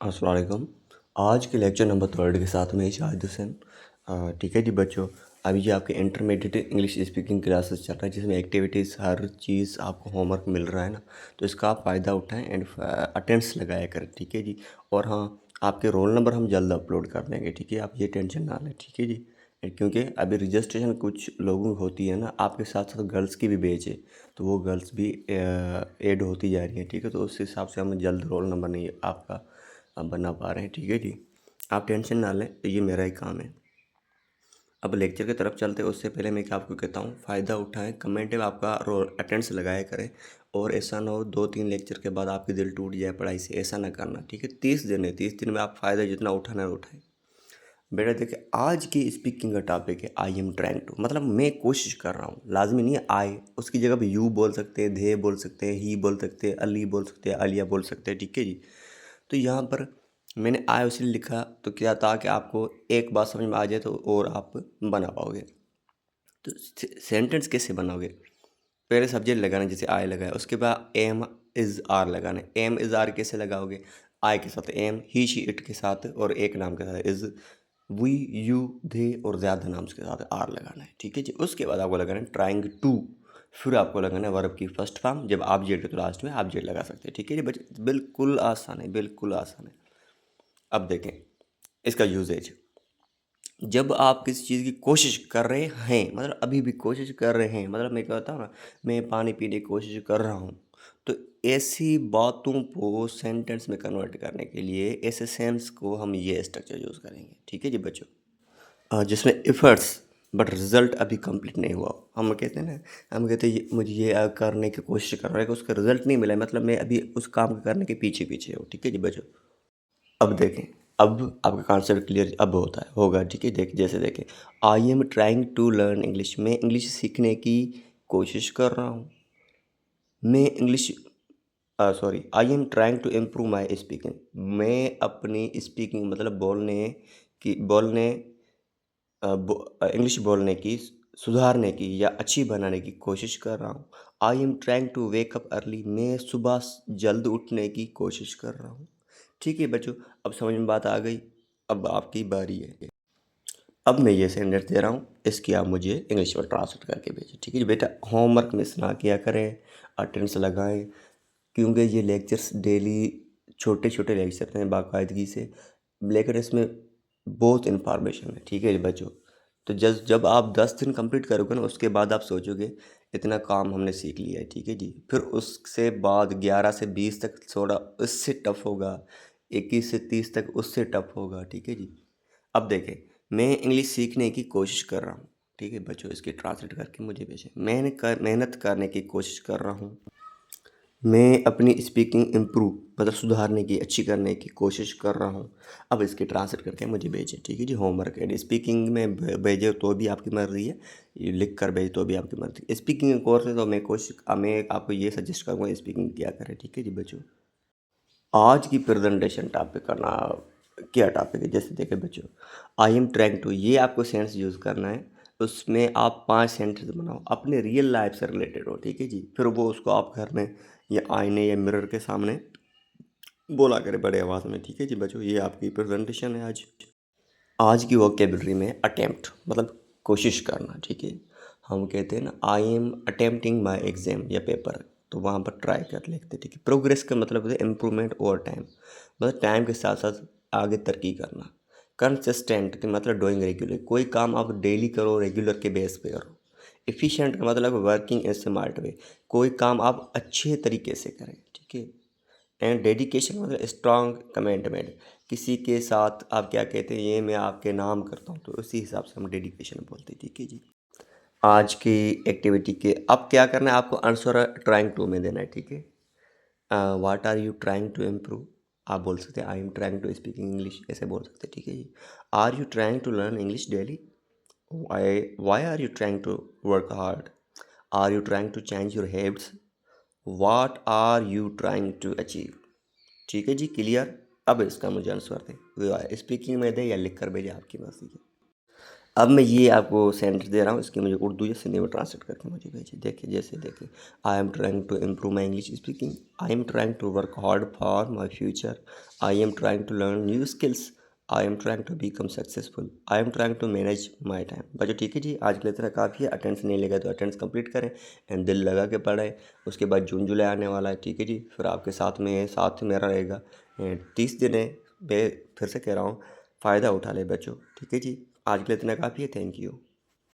अस्सलाम वालेकुम। आज के लेक्चर नंबर 3 के साथ में शाहिद हुसैन। ठीक है जी बच्चों, अभी जो आपके इंटरमीडिएट इंग्लिश स्पीकिंग क्लासेस चल रहा है जिसमें एक्टिविटीज़ हर चीज़ आपको होमवर्क मिल रहा है ना, तो इसका आप फ़ायदा उठाएं एंड अटेंडेंस लगाया करें। ठीक है जी। और हाँ, आपके रोल नंबर हम जल्द अपलोड कर देंगे। ठीक है, आप ये टेंशन ना लें। ठीक है जी। क्योंकि अभी रजिस्ट्रेशन कुछ लोगों की होती है ना, आपके साथ साथ गर्ल्स की भी बैच है, तो वो गर्ल्स भी ऐड होती जा रही हैं। ठीक है, तो उस हिसाब से हम जल्द रोल नंबर नहीं आपका बना पा रहे हैं। ठीक है जी, आप टेंशन ना लें, ये मेरा ही काम है। अब लेक्चर की तरफ चलते हैं उससे पहले मैं क्या आपको कहता हूँ, फ़ायदा उठाएं, कमेंट में आपका रोल अटेंडेंस लगाया करें। और ऐसा ना हो 2-3 लेक्चर के बाद आपकी दिल टूट जाए पढ़ाई से, ऐसा ना करना। ठीक है, 30 दिन है, 30 दिन में आप फ़ायदा जितना उठाना है उठाएं। बेटा देखिए, आज की स्पीकिंग का टॉपिक है आई एम ट्राइंग टू, मतलब मैं कोशिश कर रहा हूँ। लाजमी नहीं है आई, उसकी जगह पे यू बोल सकते हैं, दे बोल सकते हैं, ही बोल सकते हैं, अली बोल सकते हैं, आलिया बोल सकते हैं। ठीक है जी। तो यहाँ पर मैंने आई इसलिए लिखा तो क्या था कि आपको एक बात समझ में आ जाए तो और आप बना पाओगे। तो सेंटेंस कैसे बनाओगे? पहले सब्जेक्ट लगाना, जैसे आई लगाया, उसके बाद एम इज़ आर लगाना है। एम इज़ आर कैसे लगाओगे? आई के साथ एम, ही शी इट के साथ और एक नाम के साथ इज़, वी यू दे और ज़्यादा नाम के साथ आर लगाना है। ठीक है जी। उसके बाद आपको लगाना है ट्राइंग टू, फिर आपको लगाना है वर्ब की फर्स्ट फॉर्म, जब ऑब्जेक्ट है तो लास्ट में ऑब्जेक्ट लगा सकते हैं। ठीक है जी बच्चे, बिल्कुल आसान है, बिल्कुल आसान है। अब देखें इसका यूजेज। जब आप किसी चीज़ की कोशिश कर रहे हैं, मतलब अभी भी कोशिश कर रहे हैं, मतलब मैं कहता हूँ ना, मैं पानी पीने की कोशिश कर रहा हूँ, तो ऐसी बातों को सेंटेंस में कन्वर्ट करने के लिए ऐसे सेंस को हम ये स्ट्रक्चर यूज़ करेंगे। ठीक है जी बच्चों। जिसमें एफर्ट्स बट रिजल्ट अभी कंप्लीट नहीं हुआ। हम कहते हैं ना, हम कहते हैं मुझे ये करने की कोशिश कर रहा है कि उसका रिजल्ट नहीं मिला है, मतलब मैं अभी उस काम को करने के पीछे पीछे हूँ। ठीक है जी बच्चों। अब देखें, अब आपका कॉन्सेप्ट क्लियर अब होता है होगा। ठीक है, देख जैसे देखें, I am trying to learn English, मैं इंग्लिश सीखने की कोशिश कर रहा हूँ। मैं English sorry, I am trying to improve my speaking, मैं अपनी स्पीकिंग मतलब बोलने इंग्लिश बोलने की, सुधारने की या अच्छी बनाने की कोशिश कर रहा हूँ। I am trying to wake up early, मैं सुबह जल्द उठने की कोशिश कर रहा हूँ। ठीक है बच्चों, अब समझ में बात आ गई। अब आपकी बारी है। अब मैं ये सेंटेंस दे रहा हूँ, इसकी आप मुझे इंग्लिश में ट्रांसलेट करके भेजें। ठीक है जी बेटा, होमवर्क मिस ना किया करें, अटेंडेंस लगाएं, क्योंकि ये लेक्चर्स डेली छोटे छोटे लेक्चर हैं बाकायदगी से, लेकिन इसमें बहुत इन्फॉर्मेशन है। ठीक है जी बच्चों। तो जब आप 10 दिन कंप्लीट करोगे ना, उसके बाद आप सोचोगे इतना काम हमने सीख लिया है। ठीक है जी। फिर उससे बाद 11 से 20 तक थोड़ा उससे टफ होगा, 21 से 30 तक उससे टफ होगा। ठीक है जी। अब देखें, मैं इंग्लिश सीखने की कोशिश कर रहा हूँ। ठीक है बच्चों, इसकी ट्रांसलेट करके मुझे भेजें। मेहनत करने की कोशिश कर रहा हूँ। मैं अपनी स्पीकिंग इम्प्रूव मतलब सुधारने की, अच्छी करने की कोशिश कर रहा हूँ। अब इसके ट्रांसलेट करके मुझे भेजें। ठीक है जी। होमवर्क एंड स्पीकिंग में भेजे तो भी आपकी मर्ज़ी है, ये लिख कर भेजे तो भी आपकी मर्ज़ी। स्पीकिंग कोर्स है तो मैं आपको ये सजेस्ट करूँगा स्पीकिंग किया करें। ठीक है जी बच्चों। आज की प्रेजेंटेशन टॉपिक करना, क्या टॉपिक है जैसे देखें बच्चों, आई एम ट्राइंग टू, ये आपको सेंस यूज़ करना है। उसमें आप 5 सेंटेंस बनाओ, अपने रियल लाइफ से रिलेटेड हो। ठीक है जी। फिर वो उसको आप घर में या आईने या मिरर के सामने बोला करें बड़े आवाज़ में। ठीक है जी बच्चों, ये आपकी प्रेजेंटेशन है आज। आज की वोकेबलरी में अटेम्प्ट मतलब कोशिश करना। ठीक है, हम कहते हैं ना I am attempting my exam या पेपर, तो वहाँ पर ट्राई कर लिखते। ठीक है, प्रोग्रेस का मतलब है इम्प्रूवमेंट ओवर टाइम, मतलब टाइम के साथ साथ आगे तरक्की करना। कंसिस्टेंट का मतलब डूइंग रेगुलर, कोई काम आप डेली करो, रेगुलर के बेस पे करो। एफिशिएंट का मतलब वर्किंग इन स्मार्ट वे, कोई काम आप अच्छे तरीके से करें। ठीक है। एंड डेडिकेशन मतलब स्ट्रांग कमिटमेंट, किसी के साथ आप क्या कहते हैं, ये मैं आपके नाम करता हूँ, तो उसी हिसाब से हम डेडिकेशन बोलते हैं। ठीक है जी। आज की एक्टिविटी के अब क्या करना है, आपको आंसर ट्राइंग टू में देना है। ठीक है, what are you trying to improve, आप बोल सकते हैं I am trying to speaking English, ऐसे बोल सकते हैं। ठीक है जी। Are you trying to learn English daily, why are you trying to work hard, are you trying to change your habits, what are you trying to achieve. ठीक है जी, clear. अब इसका मुझे आंसर दें, स्पीकिंग में दे या लिख कर भेजे, आपकी मर्जी है। अब मैं ये आपको सेंटेंस दे रहा हूँ, इसकी मुझे उर्दू या सिंधी में ट्रांसलेट करके मुझे भेजिए। देखिए, जैसे देखिए, I am trying to improve my English speaking, I am trying to work hard for my future, I am trying to learn new skills, I am trying to become successful, I am trying to manage my time. बच्चों ठीक है जी, आज के लिए इतना काफ़ी है। Attendance नहीं लगा तो अटेंडेंस कंप्लीट करें एंड दिल लगा के पढ़ें। उसके बाद जून जुलाई आने वाला है, ठीक है जी, फिर आपके साथ मेरा रहेगा। 30 दिन है। मैं फिर से कह रहा हूँ, फ़ायदा उठा ले बच्चों, ठीक है जी। आज के लिए इतना काफ़ी है। Thank you.